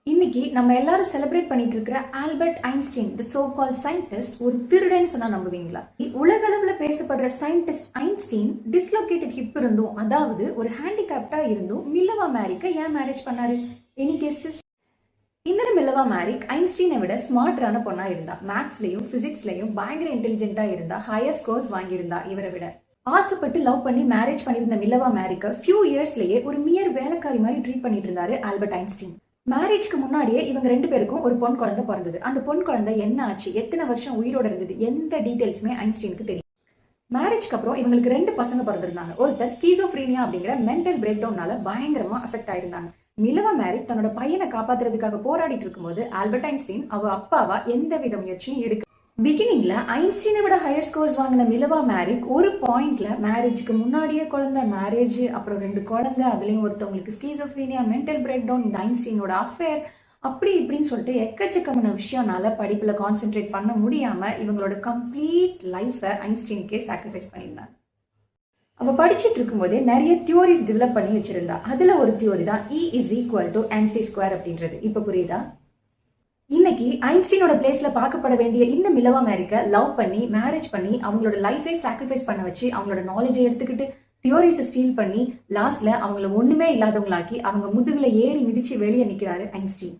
இன்னைக்கு நம்ம எல்லாரும் செலிப்ரேட் பண்ணிட்டு இருக்கிற Albert Einstein the so call scientist ஒரு திருடன் சொன்னா நம்புவீங்களா? உலக அளவுல பேசப்படுற சயின்டிஸ்ட் ஐன்ஸ்டீன் டிஸ்லோகேட்டட் ஹிப் இருந்தும், அதாவது ஒரு ஹேண்டிகேப்டா இருந்தும் மில்லவா மேரிக்க ஏன் மேரேஜ் பண்ணாரு? Any guesses? இந்த மில்லவா மேரிக் ஐன்ஸ்டீனை விட ஸ்மார்ட்டரான பொண்ணா இருந்தா, மேக்ஸ்லயும் பிசிக்ஸ்லயும் பயங்கர இன்டெலிஜென்ட்டா இருந்தா, ஹையர் ஸ்கோர்ஸ் வாங்கியிருந்தா. இவரை விட ஆசைப்பட்டு லவ் பண்ணி மேரேஜ் பண்ணியிருந்த மில்லவா மேரிக்க ஃபியூ இயர்ஸ்லயே ஒரு மியர் வேலைக்காரி மாதிரி ட்ரீட் பண்ணிட்டு இருந்தாரு ஆல்பர்ட் ஐன்ஸ்டீன். மேரேஜ்க்கு முன்னாடியே இவங்க ரெண்டு பேருக்கும் ஒரு பொன் குழந்தை பிறந்தது. அந்த பொன் குழந்தை என்ன ஆச்சு, எத்தனை வருஷம் உயிரோட இருந்தது, எந்த டீடைல்ஸுமே ஐன்ஸ்டீனுக்கு தெரியும். மேரேஜ்க்கு அப்புறம் இவங்களுக்கு ரெண்டு பசங்க பிறந்திருந்தாங்க. ஒருத்தர் ஸ்கீசோஃப்ரீனியா அப்படிங்கிற மென்டல் பிரேக் டவுன்னால பயங்கரமா அஃபெக்ட் ஆயிருந்தாங்க. மில்லவா மேரிக் தன்னோட பையனை காப்பாத்துறதுக்காக போராடிட்டு இருக்கும்போது ஆல்பர்ட் ஐன்ஸ்டீன் அவ அப்பாவா எந்த வித முயற்சியும் எடுக்க. பிகினிங்ல ஐன்ஸ்டீனை விட ஹையர் ஸ்கோர்ஸ் வாங்கின மில்லவா மேரிக் ஒரு பாயிண்ட்ல மேரேஜ்க்கு முன்னாடியே குழந்தை, மேரேஜ் அப்புறம் ரெண்டு குழந்தை, அதுலயும் ஒருத்தவங்களுக்கு ஸ்கீசோஃப்ரீனியா, மென்டல் பிரேக் டவுன், இந்த ஐன்ஸ்டீனோட அஃபேர், அப்படி இப்படின்னு சொல்லிட்டு எக்கச்சக்கமான விஷயம்னால படிப்புல கான்சென்ட்ரேட் பண்ண முடியாம இவங்களோட கம்ப்ளீட் லைஃபை ஐன்ஸ்டீனுக்கே சாக்ரிஃபைஸ் பண்ணியிருந்தாங்க. அவ படிச்சுட்டு இருக்கும்போதே நிறைய தியோரிஸ் டெவலப் பண்ணி வச்சிருந்தா. அதுல ஒரு தியோரி தான் E is equal to mc square அப்படின்றது. இப்ப புரியுதா? இன்னைக்கு ஐன்ஸ்டீனோட பிளேஸ்ல பார்க்கப்பட வேண்டிய இந்த மில்லவா மேரிக்க லவ் பண்ணி மேரேஜ் பண்ணி அவங்களோட லைஃபை சாக்ரிஃபைஸ் பண்ண வச்சு அவங்களோட நாலேஜை எடுத்துக்கிட்டு தியோரிஸை ஸ்டீல் பண்ணி லாஸ்ட்ல அவங்கள ஒண்ணுமே இல்லாதவங்களாக்கி அவங்க முதுகுல ஏறி மிதிச்சு வெளியே நிக்கிறாரு ஐன்ஸ்டீன்.